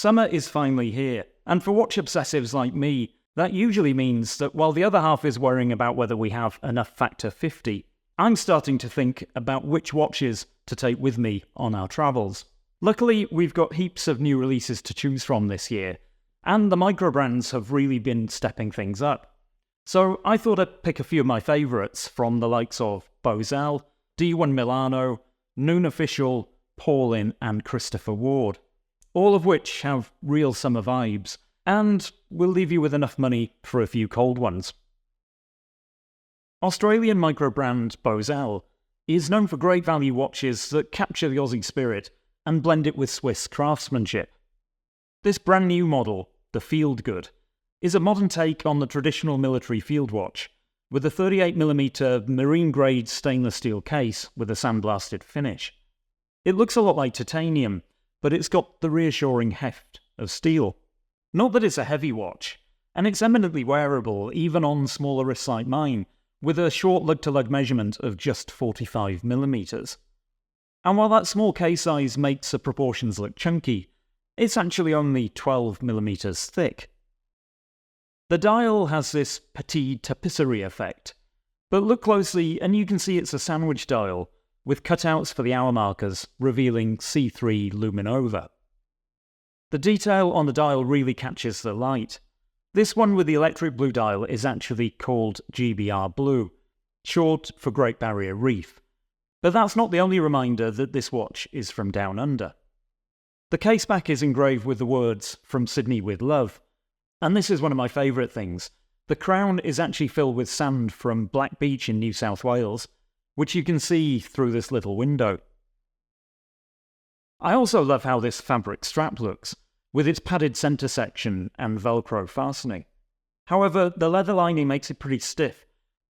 Summer is finally here, and for watch obsessives like me, that usually means that while the other half is worrying about whether we have enough factor 50, I'm starting to think about which watches to take with me on our travels. Luckily, we've got heaps of new releases to choose from this year, and the micro brands have really been stepping things up. So I thought I'd pick a few of my favourites from the likes of BAUSELE, D1 Milano, NUUN Official, Paulin and CHRISTOPHER Ward, all of which have real summer vibes, and will leave you with enough money for a few cold ones. Australian micro brand BAUSELE is known for great value watches that capture the Aussie spirit and blend it with Swiss craftsmanship. This brand new model, the Field Good, is a modern take on the traditional military field watch, with a 38mm marine-grade stainless steel case with a sandblasted finish. It looks a lot like titanium, but it's got the reassuring heft of steel. Not that it's a heavy watch, and it's eminently wearable even on smaller wrists like mine, with a short lug-to-lug measurement of just 45mm. And while that small case size makes the proportions look chunky, it's actually only 12mm thick. The dial has this petite tapisserie effect, but look closely and you can see it's a sandwich dial, with cutouts for the hour markers revealing C3 Luminova. The detail on the dial really catches the light. This one with the electric blue dial is actually called GBR Blue, short for Great Barrier Reef. But that's not the only reminder that this watch is from down under. The caseback is engraved with the words "From Sydney with Love," and this is one of my favourite things. The crown is actually filled with sand from Black Beach in New South Wales, which you can see through this little window. I also love how this fabric strap looks, with its padded centre section and Velcro fastening. However, the leather lining makes it pretty stiff,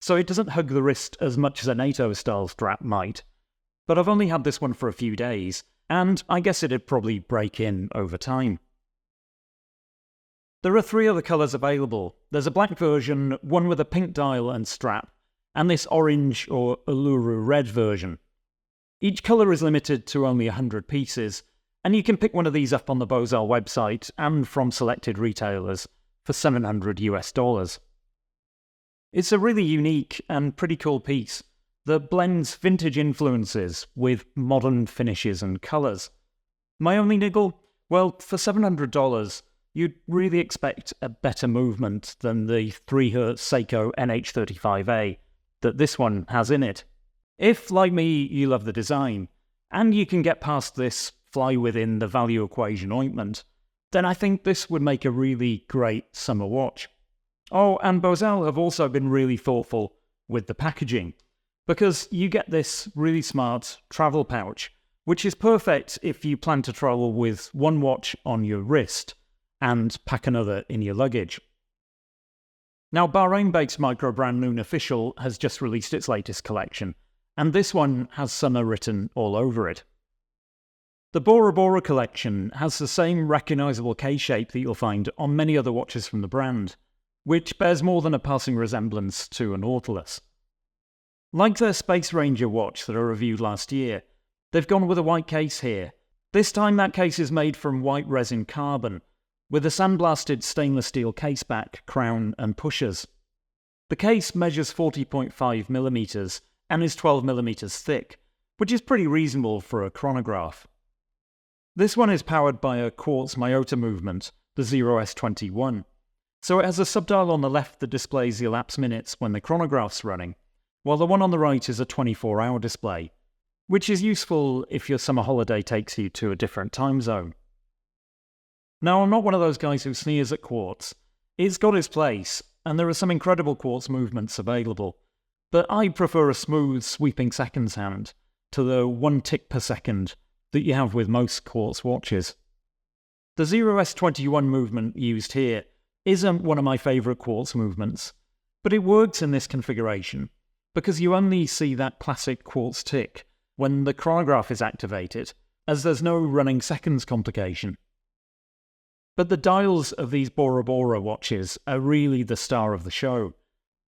so it doesn't hug the wrist as much as a NATO-style strap might. But I've only had this one for a few days, and I guess it'd probably break in over time. There are 3 other colours available. There's a black version, one with a pink dial and strap, and this orange or Uluru red version. Each colour is limited to only 100 pieces, and you can pick one of these up on the BAUSELE website and from selected retailers for $700 US. It's a really unique and pretty cool piece that blends vintage influences with modern finishes and colours. My only niggle? Well, for $700, you'd really expect a better movement than the 3Hz Seiko NH35A that this one has in it. If, like me, you love the design, and you can get past this fly within the value equation ointment, then I think this would make a really great summer watch. Oh, and BAUSELE have also been really thoughtful with the packaging, because you get this really smart travel pouch, which is perfect if you plan to travel with one watch on your wrist and pack another in your luggage. Now, Bahrain-based micro brand NUUN Official has just released its latest collection, and this one has summer written all over it. The Bora collection has the same recognisable case shape that you'll find on many other watches from the brand, which bears more than a passing resemblance to a Nautilus. Like their Space Ranger watch that I reviewed last year, they've gone with a white case here. This time that case is made from white resin carbon, with a sandblasted stainless steel caseback, crown and pushers. The case measures 40.5mm and is 12mm thick, which is pretty reasonable for a chronograph. This one is powered by a quartz Miyota movement, the 0S21, so it has a subdial on the left that displays the elapsed minutes when the chronograph's running, while the one on the right is a 24-hour display, which is useful if your summer holiday takes you to a different time zone. Now, I'm not one of those guys who sneers at quartz. It's got its place, and there are some incredible quartz movements available, but I prefer a smooth, sweeping seconds hand to the 1 tick per second that you have with most quartz watches. The 0S21 movement used here isn't one of my favourite quartz movements, but it works in this configuration because you only see that classic quartz tick when the chronograph is activated, as there's no running seconds complication. But the dials of these Bora watches are really the star of the show.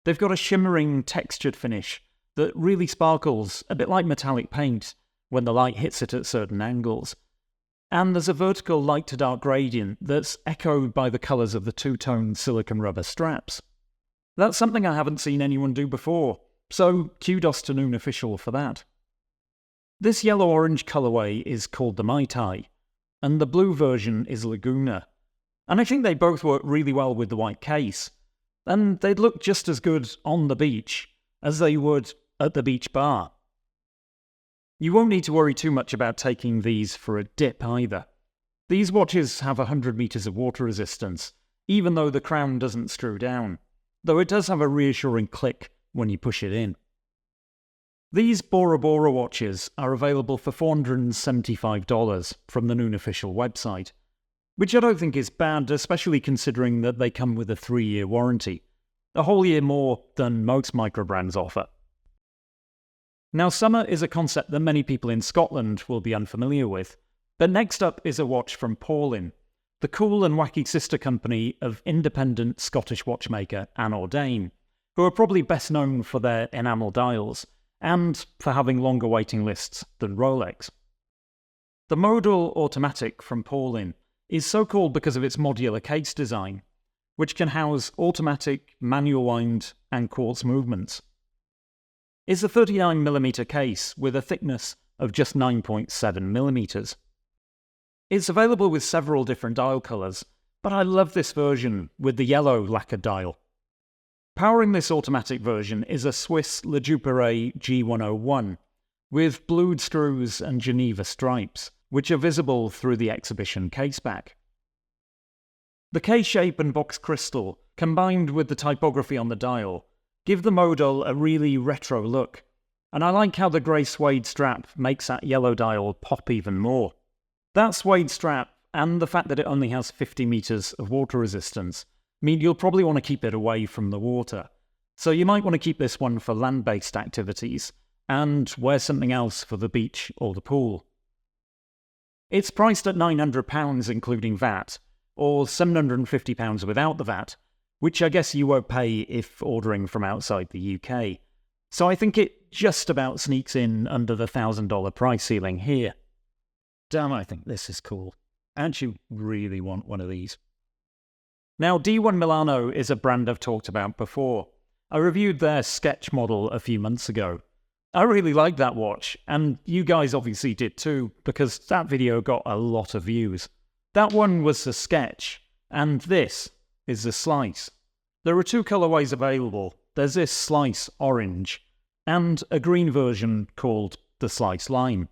They've got a shimmering, textured finish that really sparkles, a bit like metallic paint, when the light hits it at certain angles. and there's a vertical light to dark gradient that's echoed by the colours of the two-tone silicone rubber straps. That's something I haven't seen anyone do before, so kudos to NUUN Official for that. This yellow-orange colourway is called the Mai Tai, and the blue version is Laguna, and I think they both work really well with the white case, and they'd look just as good on the beach as they would at the beach bar. You won't need to worry too much about taking these for a dip either. These watches have 100 metres of water resistance, even though the crown doesn't screw down, though it does have a reassuring click when you push it in. These Bora watches are available for $475 from the NUUN Official website, which I don't think is bad, especially considering that they come with a 3-year warranty, a whole year more than most microbrands offer. Now, summer is a concept that many people in Scotland will be unfamiliar with, but next up is a watch from Paulin, the cool and wacky sister company of independent Scottish watchmaker Anne Ordain, who are probably best known for their enamel dials, and for having longer waiting lists than Rolex. The Modul Automatic from Paulin is so called because of its modular case design, which can house automatic, manual wind, and quartz movements. It's a 39mm case with a thickness of just 9.7mm. It's available with several different dial colours, but I love this version with the yellow lacquered dial. Powering this automatic version is a Swiss Le Duperret G101 with blued screws and Geneva stripes, which are visible through the exhibition caseback. The case shape and box crystal, combined with the typography on the dial, give the Modul a really retro look, and I like how the grey suede strap makes that yellow dial pop even more. That suede strap, and the fact that it only has 50 metres of water resistance, mean you'll probably want to keep it away from the water, so you might want to keep this one for land-based activities, and wear something else for the beach or the pool. It's priced at £900 including VAT, or £750 without the VAT, which I guess you won't pay if ordering from outside the UK. So I think it just about sneaks in under the $1,000 price ceiling here. Damn, I think this is cool. I actually really want one of these. Now, D1 Milano is a brand I've talked about before. I reviewed their sketch model a few months ago. I really liked that watch, and you guys obviously did too, because that video got a lot of views. That one was the sketch, and this is the slice. There are 2 colorways available. There's this slice orange, and a green version called the slice lime.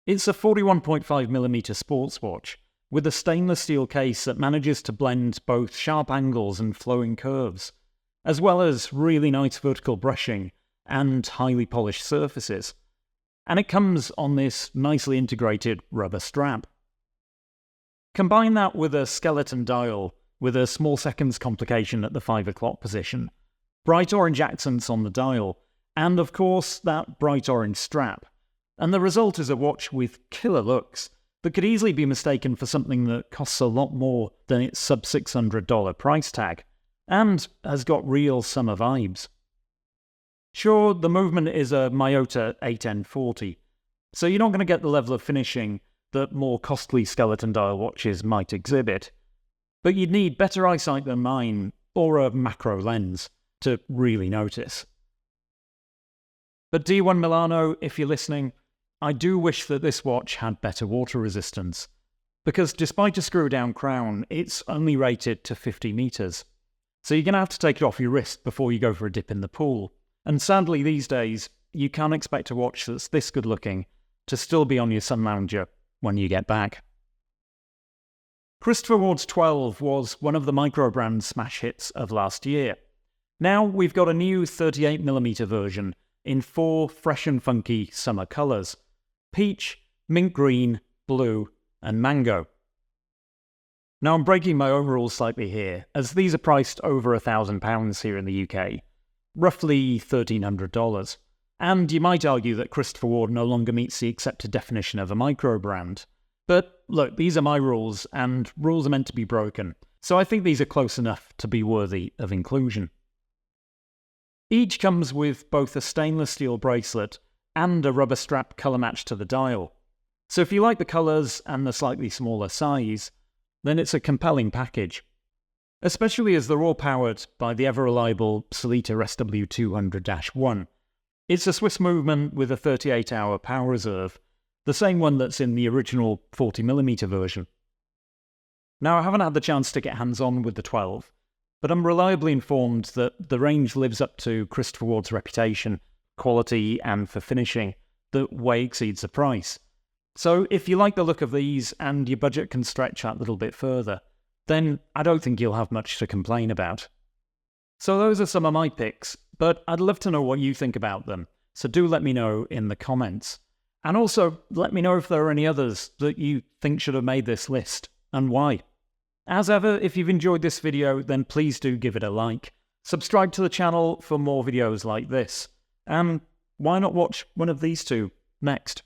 It's a 41.5mm sports watch, with a stainless steel case that manages to blend both sharp angles and flowing curves, as well as really nice vertical brushing and highly polished surfaces. And it comes on this nicely integrated rubber strap. Combine that with a skeleton dial with a small seconds complication at the 5 o'clock position, bright orange accents on the dial, and of course that bright orange strap, and the result is a watch with killer looks that could easily be mistaken for something that costs a lot more than its sub-$600 price tag, and has got real summer vibes. Sure, the movement is a Miyota 8N40, so you're not going to get the level of finishing that more costly skeleton dial watches might exhibit, but you'd need better eyesight than mine, or a macro lens, to really notice. But D1 Milano, if you're listening, I do wish that this watch had better water resistance, because despite a screw-down crown, it's only rated to 50 metres, so you're going to have to take it off your wrist before you go for a dip in the pool, and sadly these days, you can't expect a watch that's this good looking to still be on your sun lounger when you get back. Christopher Ward's 12 was one of the micro-brand smash hits of last year. Now we've got a new 38mm version in 4 fresh and funky summer colours: peach, mint green, blue, and mango. Now I'm breaking my own rules slightly here, as these are priced over £1,000 here in the UK, roughly $1,300. And you might argue that Christopher Ward no longer meets the accepted definition of a micro-brand. But look, these are my rules, and rules are meant to be broken, so I think these are close enough to be worthy of inclusion. Each comes with both a stainless steel bracelet and a rubber strap colour match to the dial. So if you like the colours and the slightly smaller size, then it's a compelling package. Especially as they're all powered by the ever-reliable Sellita SW200-1. It's a Swiss movement with a 38-hour power reserve, the same one that's in the original 40mm version. Now, I haven't had the chance to get hands-on with the 12, but I'm reliably informed that the range lives up to Christopher Ward's reputation, quality, and for finishing, that way exceeds the price. So if you like the look of these and your budget can stretch that little bit further, then I don't think you'll have much to complain about. So those are some of my picks, but I'd love to know what you think about them, so do let me know in the comments. And also, let me know if there are any others that you think should have made this list, and why. As ever, if you've enjoyed this video, then please do give it a like. Subscribe to the channel for more videos like this. And why not watch one of these two next?